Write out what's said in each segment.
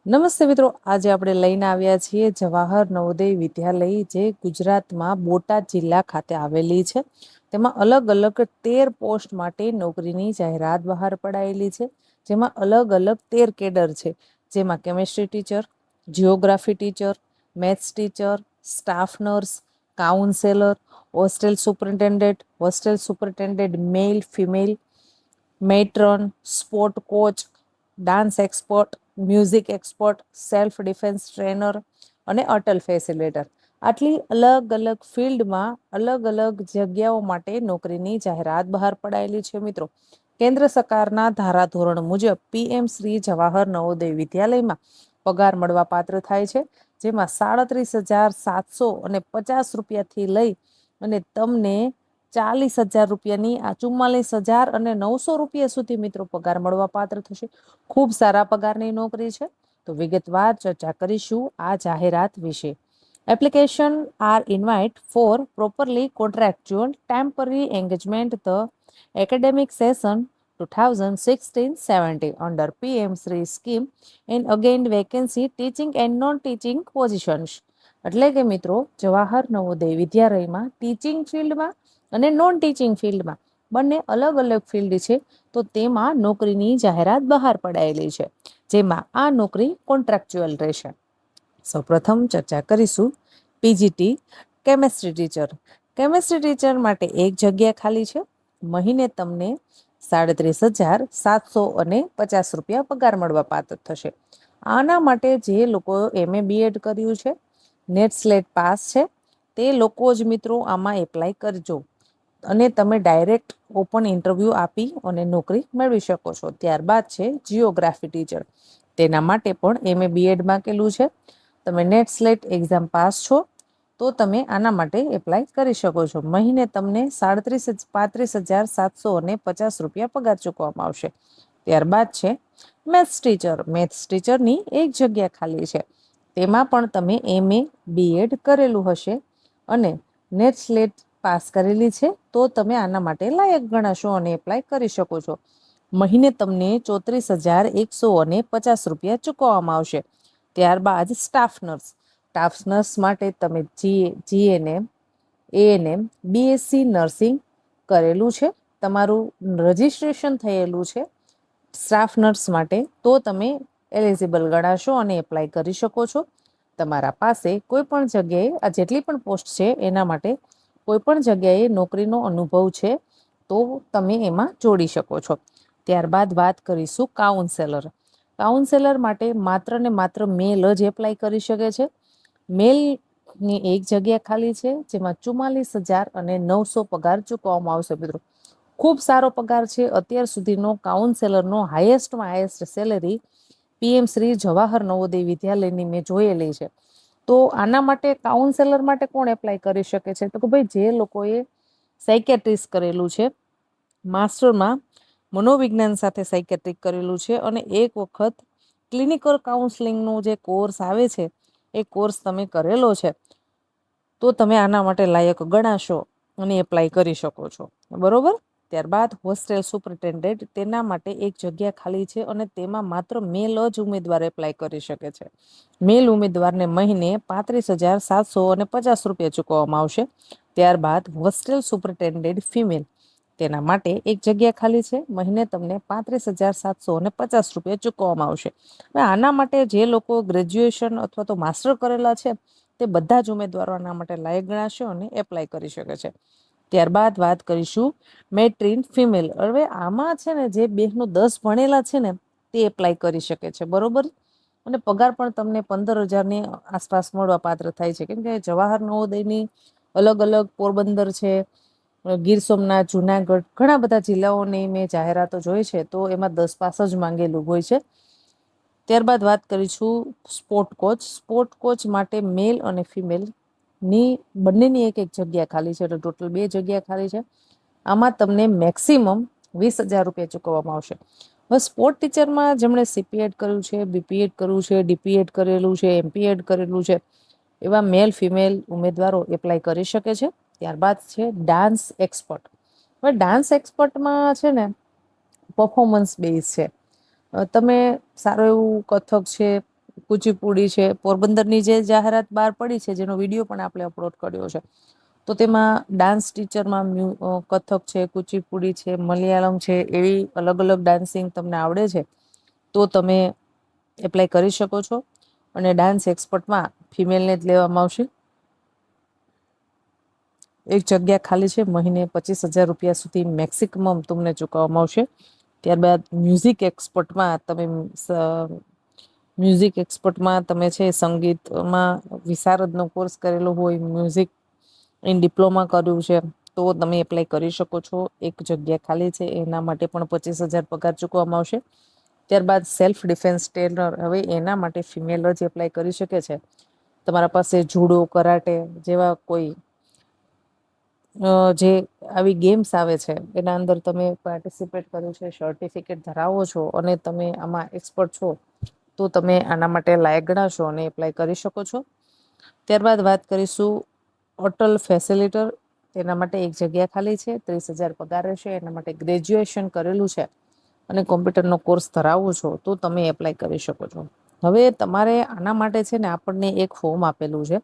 નમસ્તે મિત્રો, આજે આપણે લઈને આવ્યા છીએ જવાહર નવોદય વિદ્યાલય, જે ગુજરાતમાં બોટાદ જિલ્લા ખાતે આવેલી છે. તેમાં અલગ અલગ 13 પોસ્ટ માટે નોકરીની જાહેરાત બહાર પડાયેલી છે, જેમાં અલગ અલગ 13 કેડર છે, જેમાં chemistry teacher, geography teacher, maths teacher, staff nurse, counsellor, hostel superintendent male female, matron, sport coach, dance expert, music expert, self defence trainer અને અટલ ફેસિલેટર. આટલી અલગ અલગ ફિલ્ડમાં અલગ અલગ જગ્યાઓ માટે નોકરીની જાહેરાત બહાર પડાયેલી છે. મિત્રો, કેન્દ્ર સરકારના ધારાધોરણ મુજબ પીએમ શ્રી જવાહર નવોદય વિદ્યાલયમાં પગાર મળવા પાત્ર થાય છે, જેમાં 37,750 રૂપિયાથી લઈ અને તમને 40,000 રૂપિયાની 44,900 રૂપિયા સુધી મિત્રો પગાર મળવા પાત્ર થશે. ખૂબ સારા પગારની નોકરી છે. તો વિગતવાર ચર્ચા કરીશું આ જાહેરાત વિશે. Application are invite for properly contractual temporary engagement the academic session 2016-17 under PM Shri scheme and again vacancy teaching and non-teaching positions. એટલે કે મિત્રો, જવાહર નવોદય વિદ્યાલયમાં ટીચિંગ ફિલ્ડમાં અને નોન ટીચિંગ ફિલ્ડમાં બંને અલગ અલગ ફિલ્ડ છે, તો તેમાં નોકરીની જાહેરાત બહાર પડાયેલી છે, જેમાં આ નોકરી કોન્ટ્રાક્ચ્યુઅલ રહેશે. સૌપ્રથમ ચર્ચા કરીશું PGT chemistry teacher. Chemistry teacher માટે એક જગ્યા ખાલી છે. મહિને તમને 37,750 રૂપિયા પગાર મળવા પાત્ર થશે. આના માટે જે લોકો MA BEd કર્યું છે, નેટ સ્લેટ પાસ છે, તે લોકો જ મિત્રો આમાં એપ્લાય કરજો અને તમે ડાયરેક્ટ ઓપન ઇન્ટરવ્યૂ આપી અને નોકરી મેળવી શકો છો. ત્યારબાદ છે જિયોગ્રાફી ટીચર. તેના માટે પણ MA BEdમાં કેલું છે, તમે નેટ સ્લેટ એક્ઝામ પાસ છો તો તમે આના માટે એપ્લાય કરી શકો છો. મહિને તમને 35,750 રૂપિયા પગાર ચૂકવવામાં આવશે. ત્યારબાદ છે મેથ્સ ટીચર. મેથ્સ ટીચરની એક જગ્યા ખાલી છે. તેમાં પણ તમે MA BEd કરેલું હશે અને નેટ સ્લેટ પાસ કરેલી છે તો તમે આના માટે લાયક ગણાશો અને એપ્લાય કરી શકો છો. મહિને તમને 34,150 રૂપિયા ચૂકવવામાં આવશે. ત્યારબાદ સ્ટાફ નર્સ. સ્ટાફ નર્સ માટે તમે GNM, ANM, BSc નર્સિંગ કરેલું છે, તમારું રજિસ્ટ્રેશન થયેલું છે સ્ટાફ નર્સ માટે, તો તમે એલિજિબલ ગણાશો અને એપ્લાય કરી શકો છો. તમારા પાસે કોઈ પણ જગ્યાએ આ જેટલી પણ પોસ્ટ છે એના માટે કોઈ પણ જગ્યાએ નોકરીનો અનુભવ છે તો તમે એમાં જોડી શકો છો. ત્યારબાદ વાત કરીશું કાઉન્સેલર. કાઉન્સેલર માટે માત્ર ને માત્ર મેલ જ એપ્લાય કરી શકે છે. મેલની એક જગ્યા ખાલી છે, જેમાં 44,900 પગાર ચૂકવવામાં આવશે. મિત્રો, ખૂબ સારો પગાર છે. અત્યાર સુધીનો કાઉન્સેલરનો હાઈએસ્ટમાં highest salary PM Shri Jawahar Navodaya વિદ્યાલયની મેં જોયેલી છે. તો આના માટે કાઉન્સેલર માટે કોણ એપ્લાય કરી શકે છે? તો કે ભાઈ, જે લોકોએ સાયકેટ્રિસ્ટ કરેલું છે, માસ્ટરમાં મનોવિજ્ઞાન સાથે સાયકેટ્રિક કરેલું છે અને એક વખત ક્લિનિકલ કાઉન્સેલિંગનું જે કોર્સ આવે છે એ કોર્સ તમે કરેલો છે, તો તમે આના માટે લાયક ગણાશો અને એપ્લાય કરી શકો છો. બરોબર. ત્યારબાદ હોસ્ટેલ સુપરિન્ટેન્ડન્ટ. તેના માટે એક જગ્યા ખાલી છે અને તેમાં માત્ર મેલ જ ઉમેદવાર એપ્લાય કરી શકે છે. મેલ ઉમેદવારને મહિને 35,750 રૂપિયા ચૂકવવામાં આવશે. ત્યારબાદ હોસ્ટેલ સુપરિન્ટેન્ડન્ટ ફિમેલ. તેના માટે એક જગ્યા ખાલી છે. મહિને તમને 35,750 રૂપિયા ચૂકવવામાં આવશે. હવે આના માટે જે લોકો ગ્રેજ્યુએશન અથવા તો માસ્ટર કરેલા છે તે બધા જ ઉમેદવારો આના માટે લાયક ગણાશે અને એપ્લાય કરી શકે છે. ત્યારબાદ વાત કરીશું મેટ્રિન ફિમેલ. હવે આમાં છે ને, જે 2-10 ભણેલા છે ને તે એપ્લાય કરી શકે છે. બરોબર. અને પગાર પણ તમને 15,000ની આસપાસ મળવા પાત્ર થાય છે, કેમ કે જવાહર નવોદયની અલગ અલગ પોરબંદર છે, ગીર સોમનાથ, જુનાગઢ, ઘણા બધા જિલ્લાઓની મેં જાહેરાતો જોઈ છે, તો એમાં 10 પાસ જ માંગેલું હોય છે. ત્યારબાદ વાત કરીશું સ્પોર્ટ કોચ. સ્પોર્ટ કોચ માટે મેલ અને ફિમેલ ની બંનેની એક એક જગ્યા ખાલી છે, એટલે ટોટલ 2 જગ્યા ખાલી છે. આમાં તમને મેક્સિમમ 20,000 રૂપિયા ચૂકવવામાં આવશે. બસ સ્પોર્ટ ટીચરમાં જેમણે CPEd કર્યું છે, BPEd કર્યું છે, DPEd કરેલું છે, MPEd કરેલું છે, એવા મેલ ફિમેલ ઉમેદવારો એપ્લાય કરી શકે છે. ત્યારબાદ છે ડાન્સ એક્સપર્ટ. હવે ડાન્સ એક્સપર્ટમાં છે ને પરફોર્મન્સ બેઝ છે. તમે સારું એવું કથક છે, કુચીપુડી છે, પોરબંદરની જે જાહેરાત બહાર પડી છે, જેનો વિડીયો પણ આપણે અપલોડ કર્યો છે, તો તેમાં ડાન્સ ટીચરમાં કથક છે, કુચીપુડી છે, મલયાલમ છે, એવી અલગ અલગ ડાન્સિંગ તમને આવડે છે તો તમે એપ્લાય કરી શકો છો. અને ડાન્સ એક્સપર્ટમાં ફિમેલને જ લેવામાં આવશે. એક જગ્યા ખાલી છે. મહિને 25,000 રૂપિયા સુધી મેક્સિમમ તમને ચૂકવવામાં આવશે. ત્યારબાદ મ્યુઝિક એક્સપર્ટમાં તમે છે સંગીતમાં વિશારદનો કોર્સ કરેલો હોય, મ્યુઝિક ઇન ડિપ્લોમા કર્યું છે, તો તમે એપ્લાય કરી શકો છો. એક જગ્યા ખાલી છે, એના માટે પણ 25,000 પગાર ચૂકવવામાં આવશે. ત્યારબાદ સેલ્ફ ડિફેન્સ ટ્રેનર, હવે એના માટે ફિમેલ જ એપ્લાય કરી શકે છે. તમારા પાસે જુડો, કરાટે જેવા કોઈ જે આવી ગેમ્સ આવે છે એના અંદર તમે પાર્ટિસિપેટ કર્યું છે, સર્ટિફિકેટ ધરાવો છો અને તમે આમાં એક્સપર્ટ છો, તો તમે આના માટે લાયક ગણાશો અને એપ્લાય કરી શકો છો. ત્યારબાદ વાત કરીશું હોટલ ફેસિલિટર. તેના માટે એક જગ્યા ખાલી છે, 30,000 પગાર રહેશે. એના માટે ગ્રેજ્યુએશન કરેલું છે અને કોમ્પ્યુટરનો કોર્સ ધરાવો છો તો તમે એપ્લાય કરી શકો છો. હવે તમારે આના માટે છે ને આપણને એક ફોર્મ આપેલું છે,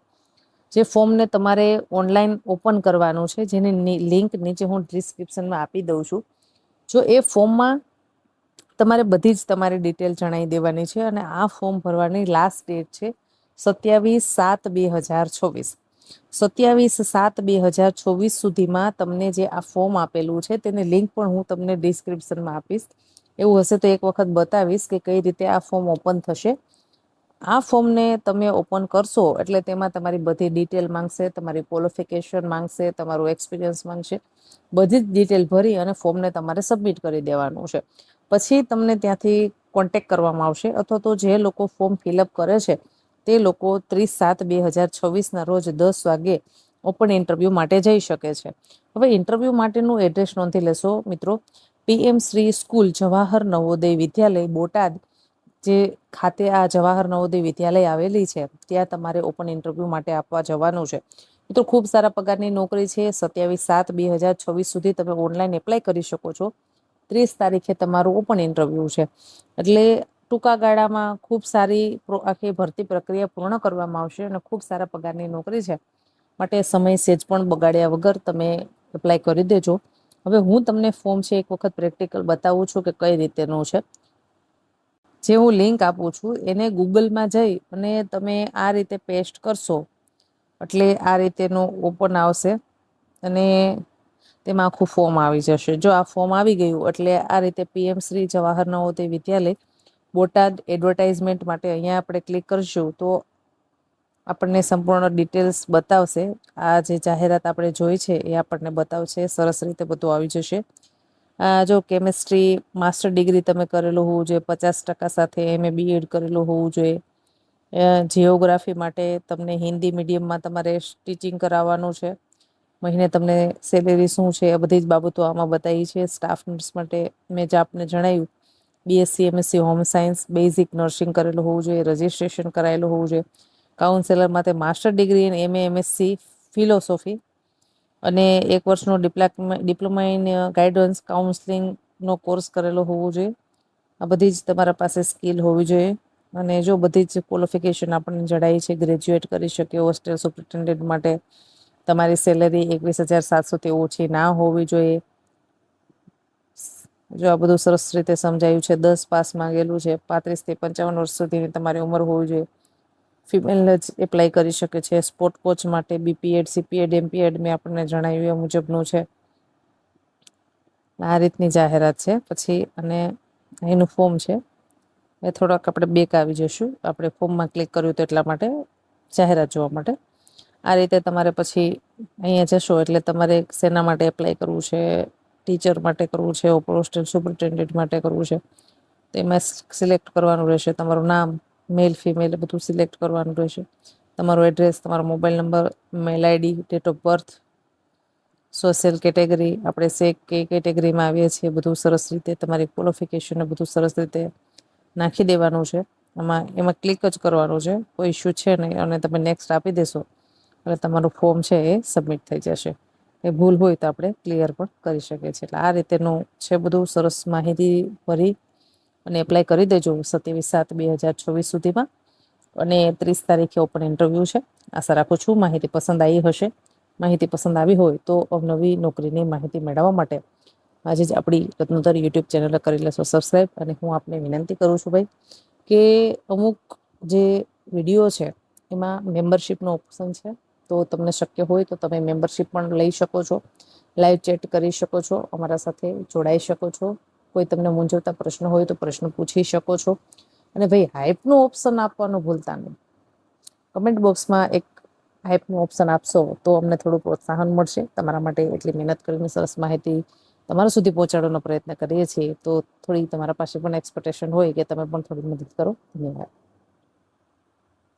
જે ફોર્મને તમારે ઓનલાઈન ઓપન કરવાનું છે, જેની લિંક નીચે હું ડિસ્ક્રિપ્શનમાં આપી દઉં છું. જો એ ફોર્મમાં તમારે બધી જ તમારી ડિટેલ જણાવી દેવાની છે અને આ ફોર્મ ભરવાની લાસ્ટ ડેટ છે 27/7/2024. 27/7/2024 સુધીમાં તમને જે આ ફોર્મ આપેલું છે તેની લિંક પણ હું તમને ડિસ્ક્રિપ્શનમાં આપીશ. એવું હશે તો એક વખત બતાવીશ કે કઈ રીતે આ ફોર્મ ઓપન થશે. આ ફોર્મને તમે ઓપન કરશો એટલે તેમાં તમારી બધી ડિટેલ માંગશે, તમારી ક્વોલિફિકેશન માંગશે, તમારું એક્સપિરિયન્સ માંગશે. બધી જ ડિટેલ ભરી અને ફોર્મને તમારે સબમિટ કરી દેવાનું છે. પછી તમને ત્યાંથી કોન્ટેક્ટ કરવામાં આવશે, અથવા તો જે લોકો ફોર્મ ફિલઅપ કરે છે તે લોકો 30/7/2026ના રોજ 10 વાગે ઓપન ઇન્ટરવ્યૂ માટે જઈ શકે છે. હવે ઇન્ટરવ્યૂ માટેનું એડ્રેસ નોંધી લેશો મિત્રો. PM શ્રી સ્કૂલ, જવાહર નવોદય વિદ્યાલય, બોટાદ, જે ખાતે આ જવાહર નવોદય વિદ્યાલય આવેલી છે, ત્યાં તમારે ઓપન ઇન્ટરવ્યૂ માટે આપવા જવાનું છે. તો ખૂબ સારા પગારની નોકરી છે. 27/7/2026 સુધી તમે ઓનલાઈન એપ્લાય કરી શકો છો. 30 તારીખે તમારું ઓપન ઇન્ટરવ્યૂ છે. એટલે ટૂંકા ગાળામાં ખૂબ સારી આખી ભરતી પ્રક્રિયા પૂર્ણ કરવામાં આવશે અને ખૂબ સારા પગારની નોકરી છે. માટે સમય સેજ પણ બગાડ્યા વગર તમે એપ્લાય કરી દેજો. હવે હું તમને ફોર્મ છે એક વખત પ્રેક્ટિકલ બતાવું છું કે કઈ રીતેનું છે. જે હું લિંક આપું છું એને ગૂગલમાં જઈ અને તમે આ રીતે પેસ્ટ કરશો એટલે આ રીતેનું ઓપન આવશે અને તેમાં આખું ફોર્મ આવી જશે. જો આ ફોર્મ આવી ગયું એટલે આ રીતે PM શ્રી જવાહર નવોદય વિદ્યાલય, બોટાદ, એડવર્ટાઇઝમેન્ટ માટે અહીંયા આપણે ક્લિક કરશું તો આપણને સંપૂર્ણ ડિટેલ્સ બતાવશે. આ જે જાહેરાત આપણે જોઈ છે એ આપણને બતાવશે. સરસ રીતે બધું આવી જશે. જો કેમિસ્ટ્રી માસ્ટર ડિગ્રી તમે કરેલું હોવું જોઈએ, 50% સાથે MA BEd કરેલું હોવું જોઈએ. જિયોગ્રાફી માટે તમને હિન્દી મીડિયમમાં તમારે ટીચિંગ કરાવવાનું છે. મહિને તમને સેલેરી શું છે એ બધી જ બાબતો આમાં બતાવી છે. સ્ટાફ નર્સ માટે મેં જે આપને જણાવ્યું, BSc MSc home science, basic nursing કરેલું હોવું જોઈએ, રજિસ્ટ્રેશન કરાયેલું હોવું જોઈએ. કાઉન્સેલર માટે master degree in MA MSc philosophy અને 1 વર્ષનો ડિપ્લોમા ઇન ગાઈડન્સ કાઉન્સેલિંગનો કોર્સ કરેલો હોવો જોઈએ. આ બધી જ તમારા પાસે સ્કિલ હોવી જોઈએ. અને જો બધી જ ક્વોલિફિકેશન આપણને જણાવી છે, ગ્રેજ્યુએટ કરી શકે, હોસ્ટેલ સુપરિન્ટેન્ડન્ટ માટે તમારી સેલેરી 21,700થી ઓછી ના હોવી જોઈએ. જો આ બધું સરસ રીતે સમજાયું છે. 10 પાસ માંગેલું છે. 35 થી 55 વર્ષ સુધીની તમારી ઉંમર હોવી જોઈએ. ફિમેલ જ એપ્લાય કરી શકે છે. સ્પોર્ટ કોચ માટે BPEd, CPEd, MPEd મેં આપણને જણાવ્યું એ મુજબનું છે. આ રીતની જાહેરાત છે. પછી અને એનું ફોર્મ છે. એ થોડાક આપણે બેક આવી જશું. આપણે ફોર્મમાં ક્લિક કર્યું તો એટલા માટે જાહેરાત જોવા માટે. આ રીતે તમારે પછી અહીંયા જશો એટલે તમારે શેના માટે એપ્લાય કરવું છે, ટીચર માટે કરવું છે, હોસ્ટેલ સુપરિન્ટેન્ડન્ટ માટે કરવું છે, તો એમાં સિલેક્ટ કરવાનું રહેશે. તમારું નામ, મેલ ફિમેલ એ બધું સિલેક્ટ કરવાનું રહેશે. તમારું એડ્રેસ, તમારો mobile number, mail ID, date of birth, social category, આપણે કઈ કેટેગરીમાં આવીએ છીએ બધું સરસ રીતે તમારી ક્વોલિફિકેશન બધું સરસ રીતે નાખી દેવાનું છે. એમાં ક્લિક જ કરવાનું છે. કોઈ ઇશ્યુ છે નહીં અને તમે નેક્સ્ટ આપી દેશો એટલે તમારું ફોર્મ છે એ સબમિટ થઈ જશે. એ ભૂલ હોય તો આપણે ક્લિયર પણ કરી શકીએ છીએ. એટલે આ રીતેનું છે બધું. સરસ માહિતી ભરી અને એપ્લાય કરી દેજો 27/7/2024 સુધીમાં. અને 30 તારીખે ઓપન ઇન્ટરવ્યૂ છે. આશા રાખું છું માહિતી પસંદ આવી હશે. માહિતી પસંદ આવી હોય તો અવનવી નોકરીની માહિતી મેળવવા માટે આજે જ આપણી રત્નોત્તર યુટ્યુબ ચેનલ કરી લેશો સબસ્ક્રાઈબ. અને હું આપને વિનંતી કરું છું ભાઈ કે અમુક જે વિડીયો છે એમાં મેમ્બરશિપનો ઓપ્શન છે, તો તમને શક્ય હોય તો તમે મેમ્બરશિપ પણ લઈ શકો છો, લાઈવ ચેટ કરી શકો છો, અમારા સાથે જોડાઈ શકો છો. કોઈ તમને મૂંઝવતા પ્રશ્ન હોય તો પ્રશ્ન પૂછી શકો છો. અને ભાઈ હાઇપનું ઓપ્શન આપવાનું ભૂલતા નહીં. કમેન્ટ બોક્સમાં એક હાઇપનું ઓપ્શન આપશો તો અમને થોડું પ્રોત્સાહન મળશે. તમારા માટે એટલી મહેનત કરીને સરસ માહિતી તમારા સુધી પહોંચાડવાનો પ્રયત્ન કરીએ છીએ, તો થોડી તમારા પાસે પણ એક્સપેક્ટેશન હોય કે તમે પણ થોડી મદદ કરો. ધન્યવાદ.